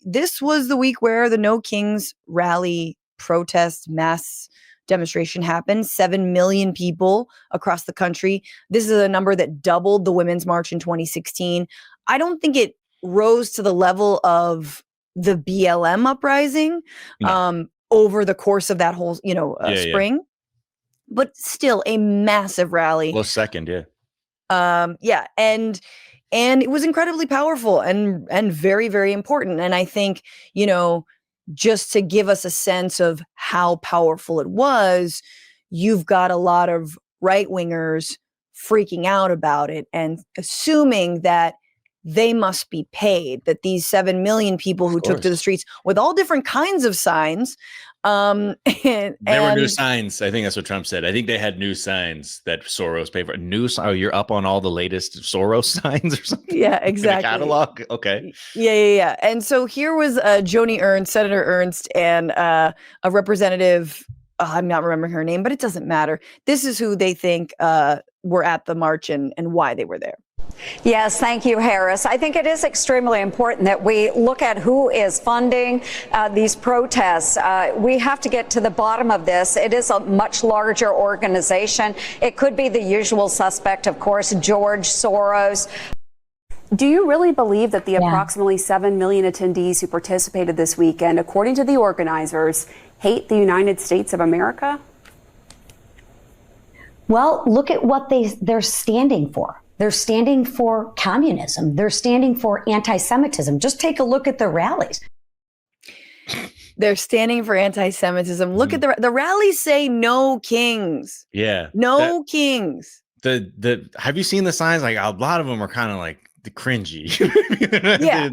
this was the week where the No Kings rally protest mass demonstration happened. 7 million people across the country. This is a number that doubled the Women's March in 2016. I don't think it rose to the level of the BLM uprising over the course of that whole, spring. But still a massive rally. Close second, yeah. And it was incredibly powerful and very, very important. And I think, just to give us a sense of how powerful it was, you've got a lot of right-wingers freaking out about it and assuming that they must be paid, that these 7 million people who took to the streets with all different kinds of signs. There were new signs. I think that's what Trump said. I think they had new signs that Soros paid for. You're up on all the latest Soros signs or something? Yeah, exactly. In the catalog? Okay. Yeah. And so here was Joni Ernst, Senator Ernst, and a representative, I'm not remembering her name, but it doesn't matter. This is who they think were at the march and why they were there. Yes, thank you, Harris. I think it is extremely important that we look at who is funding these protests. We have to get to the bottom of this. It is a much larger organization. It could be the usual suspect, of course, George Soros. Do you really believe that the approximately 7 million attendees who participated this weekend, according to the organizers, hate the United States of America? Well, look at what they're standing for. They're standing for communism. They're standing for anti-Semitism. Just take a look at the rallies. They're standing for anti-Semitism. Look at the rallies say no kings. Yeah. No kings. Have you seen the signs? Like a lot of them are kind of like the cringy. Yeah.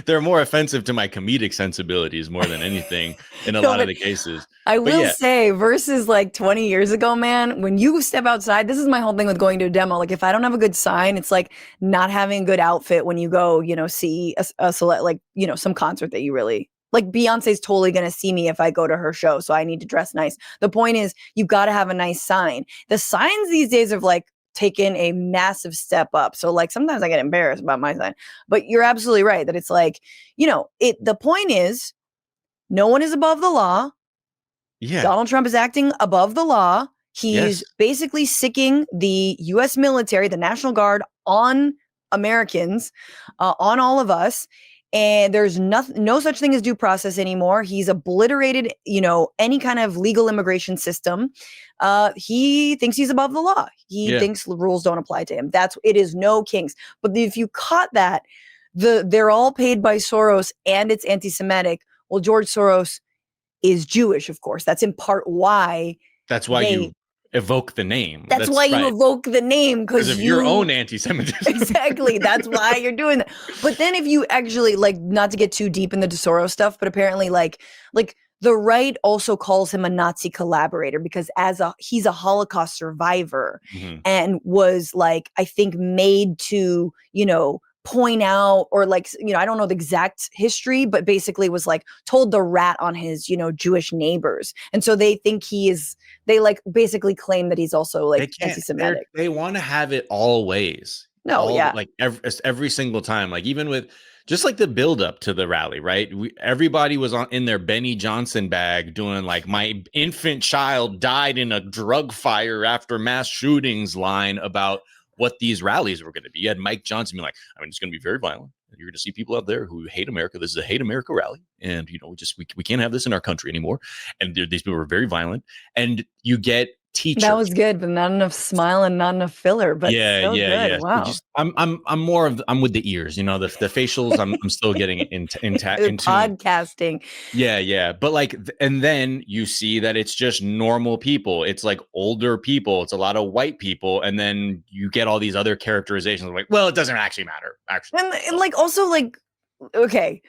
They're more offensive to my comedic sensibilities more than anything in a lot of the cases. I will say versus like 20 years ago, man, when you step outside, this is my whole thing with going to a demo. Like if I don't have a good sign, it's like not having a good outfit when you go, see a select, like, some concert that you really like. Beyonce's totally going to see me if I go to her show. So I need to dress nice. The point is you've got to have a nice sign. The signs these days have like taken a massive step up. So like sometimes I get embarrassed about my sign, but you're absolutely right that it's like, the point is no one is above the law. Yeah. Donald Trump is acting above the law. He's basically sicking the U.S. military, the National Guard on Americans, on all of us. And there's no such thing as due process anymore. He's obliterated, any kind of legal immigration system. He thinks he's above the law. He thinks the rules don't apply to him. It is no kings. But if you caught that, they're all paid by Soros and it's anti-Semitic. Well, George Soros is Jewish, of course. That's in part why. That's why you evoke the name. That's why you evoke the name because of your own anti-Semitism. Exactly. That's why you're doing that. But then if you actually not to get too deep in the Soros stuff, but apparently like the right also calls him a Nazi collaborator because he's a Holocaust survivor and was I think made to, point out or I don't know the exact history, but basically was told to rat on his, Jewish neighbors. And so they think they basically claim that he's also anti-Semitic. They want to have it all ways. Every single time, even with just the build up to the rally, right? Everybody was in their Benny Johnson bag doing my infant child died in a drug fire after mass shootings line about what these rallies were going to be. You had Mike Johnson be it's going to be very violent. You're going to see people out there who hate America. This is a hate America rally. And, we can't have this in our country anymore. And these people were very violent. And you get teachers. That was good, but not enough smile and not enough filler. But good. Wow. I'm with the ears, the facials. I'm still getting intact. Podcasting. Yeah. But and then you see that it's just normal people. It's older people. It's a lot of white people. And then you get all these other characterizations it doesn't actually matter. Actually. And also okay,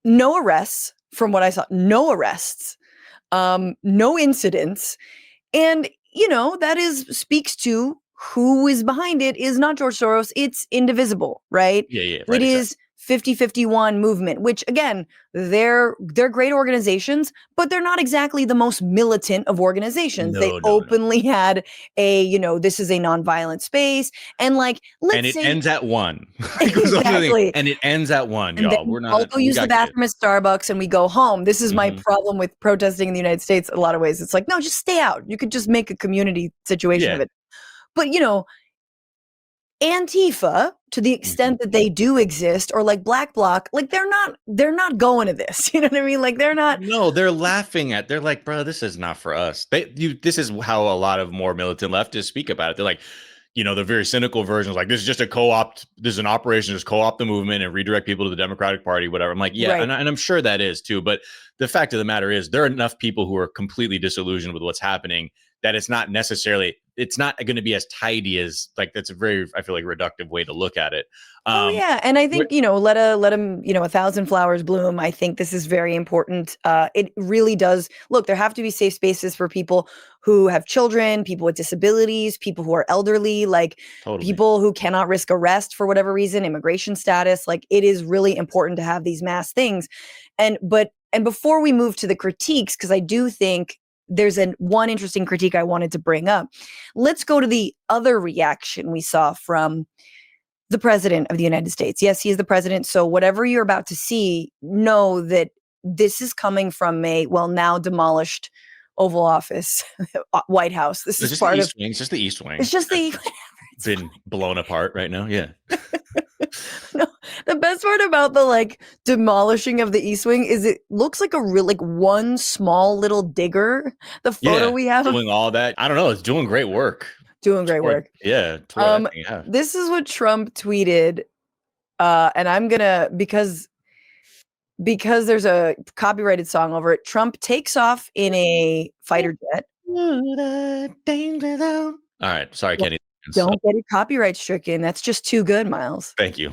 no arrests from what I saw, no arrests, no incidents. And, that speaks to who is behind it is not George Soros. It's indivisible, right? Yeah. It is 50-51 movement, which again, they're great organizations, but they're not exactly the most militant of organizations. They openly had a, this is a nonviolent space. And like, let's say. And it ends at 1. Exactly. And it ends at 1, and y'all. We're not. I'll go use the bathroom at Starbucks and we go home. This is my problem with protesting in the United States. A lot of ways. It's like, no, just stay out. You could just make a community situation of it. But, Antifa, to the extent that they do exist, or like Black Bloc, like they're not going to this. You know what I mean? Like they're not. No, they're laughing at. They're like, bro, this is not for us. This is how a lot of more militant leftists speak about it. They're like, the very cynical versions, like this is just a co-opt. This is an operation, just co-opt the movement and redirect people to the Democratic Party, whatever. I'm like, yeah, right. and I'm sure that is too. But the fact of the matter is, there are enough people who are completely disillusioned with what's happening that it's not going to be as tidy as, like, that's a very, I feel like, reductive way to look at it. And I think, let them, 1,000 flowers bloom. I think this is very important. It really does. Look, there have to be safe spaces for people who have children, people with disabilities, people who are elderly, like people who cannot risk arrest for whatever reason, immigration status. Like, it is really important to have these mass things. And before we move to the critiques, because I do think there's one interesting critique I wanted to bring up. Let's go to the other reaction we saw from the president of the United States. Yes, he is the president. So whatever you're about to see, know that this is coming from a, now demolished Oval Office, White House. This is part of. It's just the East Wing. It's just the. It's been blown apart right now. Yeah. No, the best part about the demolishing of the East Wing is it looks like a real one small little digger. The photo we have doing all that. I don't know. It's doing great work. Yeah. This is what Trump tweeted. And I'm gonna because there's a copyrighted song over it. Trump takes off in a fighter jet. All right. Sorry, Kenny. Don't get it copyright stricken. That's just too good, Miles. Thank you.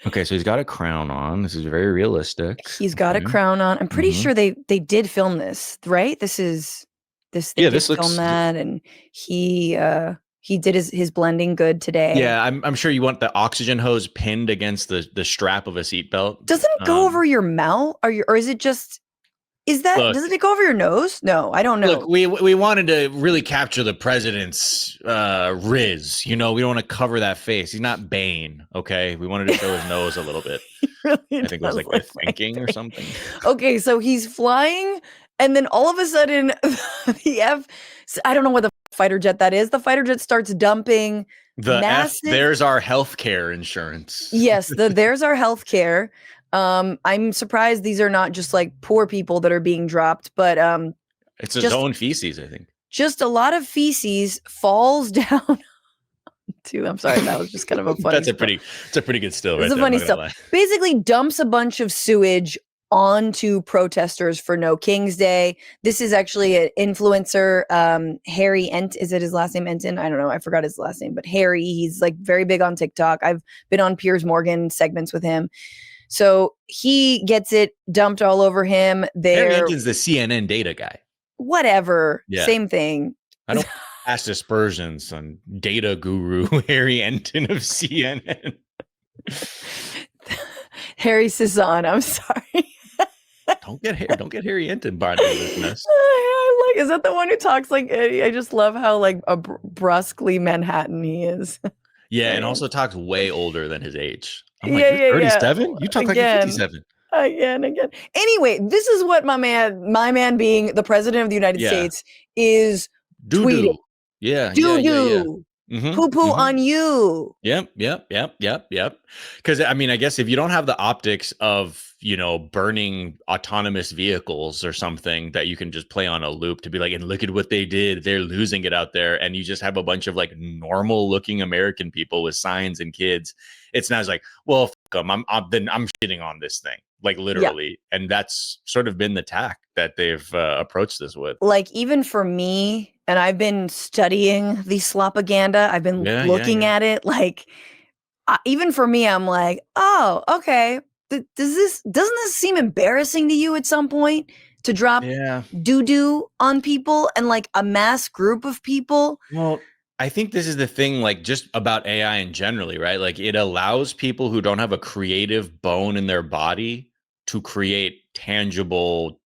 Okay, so he's got a crown on. This is very realistic. He's got a crown on. I'm pretty sure they did film this, right? This looks film that, and he did his blending good today. Yeah, I'm sure you want the oxygen hose pinned against the strap of a seatbelt. Doesn't it go over your mouth, or is it just? Doesn't it go over your nose? No, I don't know. Look, we wanted to really capture the president's riz. We don't want to cover that face. He's not Bane, okay? We wanted to show his nose a little bit. Really I think it was like thinking or something. Okay, so he's flying, and then all of a sudden, I don't know what the fighter jet that is. The fighter jet starts dumping there's our healthcare insurance. Yes, there's our healthcare. I'm surprised these are not just poor people that are being dropped, but it's his own feces, I think. Just a lot of feces falls down. I'm sorry, that was just kind of a funny. It's a pretty good still. It's a funny still. Basically, dumps a bunch of sewage onto protesters for No King's Day. This is actually an influencer, Harry is it his last name, Enton? I don't know. I forgot his last name, but Harry. He's very big on TikTok. I've been on Piers Morgan segments with him. So he gets it dumped all over him. Harry Enton's the CNN data guy. Whatever. Yeah. Same thing. I don't ask aspersions on data guru Harry Enton of CNN. Harry Cezanne, I'm sorry. Don't get Harry Enton part of this mess. Is that the one who talks I just love how brusquely Manhattan he is. Yeah, and also talks way older than his age. I'm like, you're 37? Yeah. You talk like you're 57. Again. Anyway, this is what my man being the president of the United States is tweeting. Yeah. Doo-doo. Poo-poo on you. Yep. Because, I guess if you don't have the optics of, burning autonomous vehicles or something that you can just play on a loop to be and look at what they did. They're losing it out there. And you just have a bunch of normal looking American people with signs and kids. It's not well, f them. I'm shitting on this thing, literally. Yeah. And that's sort of been the tack that they've approached this with. Even for me, and I've been studying the slopaganda. I've been looking at it. Even for me, I'm oh, okay. Doesn't this seem embarrassing to you at some point to drop doo-doo on people and a mass group of people? Well, I think this is the thing, like just about AI in generally, right? Like it allows people who don't have a creative bone in their body to create tangible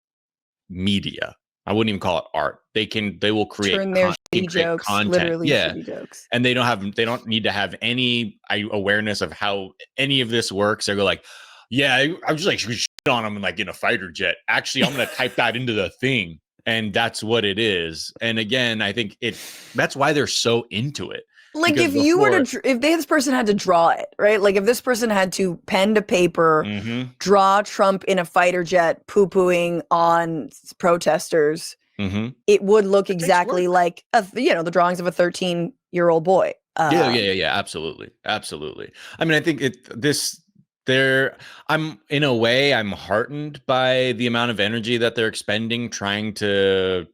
media. I wouldn't even call it art. They will create Turn their shitty create jokes, content. literally Yeah. shitty jokes. And they don't need to have any awareness of how any of this works. They go like, yeah, I'm just like shit on them and like in a fighter jet. Actually, I'm going to type that into the thing. And that's what it is. And again, I think that's why they're so into it. Like if you were to, if this person had to draw it, right? Like if this person had to pen to paper, draw Trump in a fighter jet poo-pooing on protesters, it would look exactly like, the drawings of a 13-year-old boy. Yeah. Absolutely. I mean, I think I'm in a way, I'm heartened by the amount of energy that they're expending trying to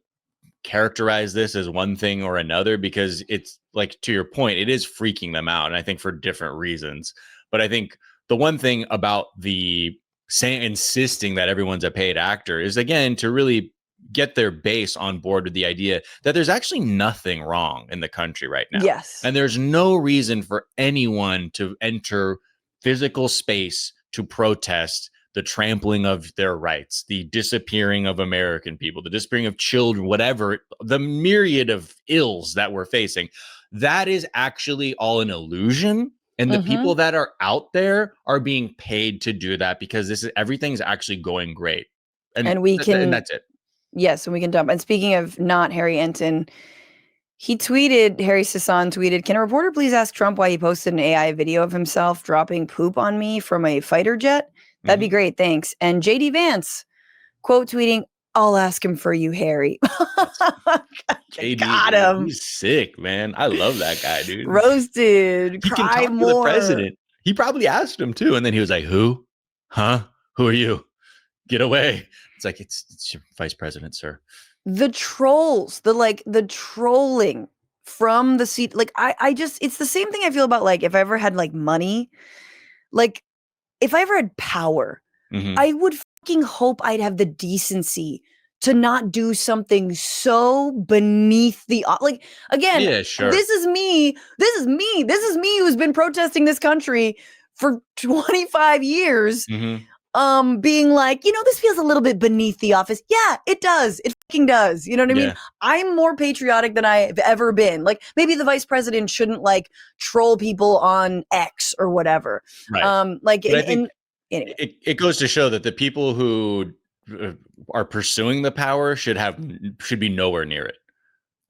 characterize this as one thing or another, because it's like, to your point, it is freaking them out. And I think for different reasons. But I think the one thing about insisting that everyone's a paid actor is, again, to really get their base on board with the idea that there's actually nothing wrong in the country right now. Yes. And there's no reason for anyone to enter physical space to protest the trampling of their rights, the disappearing of American people, the disappearing of children, whatever, the myriad of ills that we're facing. That is actually all an illusion. And the people that are out there are being paid to do that because everything's actually going great. And that's it. Yes, and we can dump. And speaking of not Harry Enton, Harry Sisson tweeted, "Can a reporter please ask Trump why he posted an AI video of himself dropping poop on me from a fighter jet? That'd be great, thanks." And JD Vance, quote tweeting, "I'll ask him for you, Harry." JD, got him. He's sick, man. I love that guy, dude. Roasted. He can talk to the president. He probably asked him too. And then he was like, who? Huh? Who are you? Get away. It's like, it's your vice president, sir. The trolls, the trolling from the seat. Like, it's the same thing I feel about, like, if I ever had like money, like if I ever had power, I would fucking hope I'd have the decency to not do something so beneath the, like, again, yeah, sure. This is me who's been protesting this country for 25 years. Being like, this feels a little bit beneath the office. Yeah, it does. It fucking does. You know what I mean? I'm more patriotic than I've ever been. Like, maybe the vice president shouldn't like troll people on X or whatever. Right. Anyway. It goes to show that the people who are pursuing the power should be nowhere near it.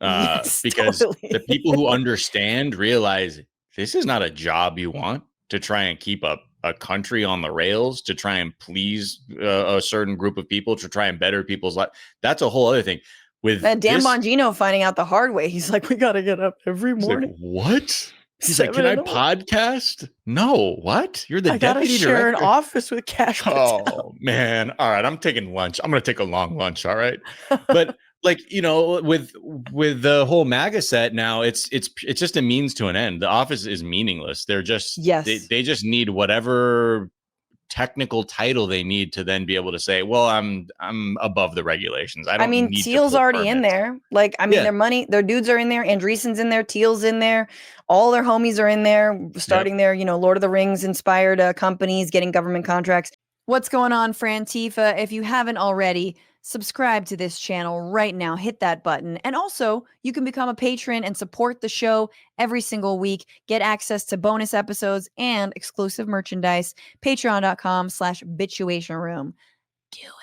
Because totally. The people who understand realize this is not a job you want to try and keep up a country on the rails, to try and please a certain group of people, to try and better people's life. That's a whole other thing. With Dan Bongino finding out the hard way, he's like, we got to get up every morning. Like, what? He's like, can I podcast? No, what? You're the deputy director. Share an office with Cash Patel. Oh man! All right, I'm taking lunch. I'm gonna take a long lunch. All right, but like, with the whole MAGA set now, it's just a means to an end. The office is meaningless. They're just they just need whatever technical title they need to then be able to say, well, I'm above the regulations. I mean, Teal's already in there. Like, their dudes are in there. Andreessen's in there. Teal's in there. All their homies are in there, starting their, Lord of the Rings inspired companies, getting government contracts. What's going on, Frantifa? If you haven't already, subscribe to this channel right now. Hit that button. And also, you can become a patron and support the show every single week. Get access to bonus episodes and exclusive merchandise. Patreon.com/Bitchuation Room. Do it.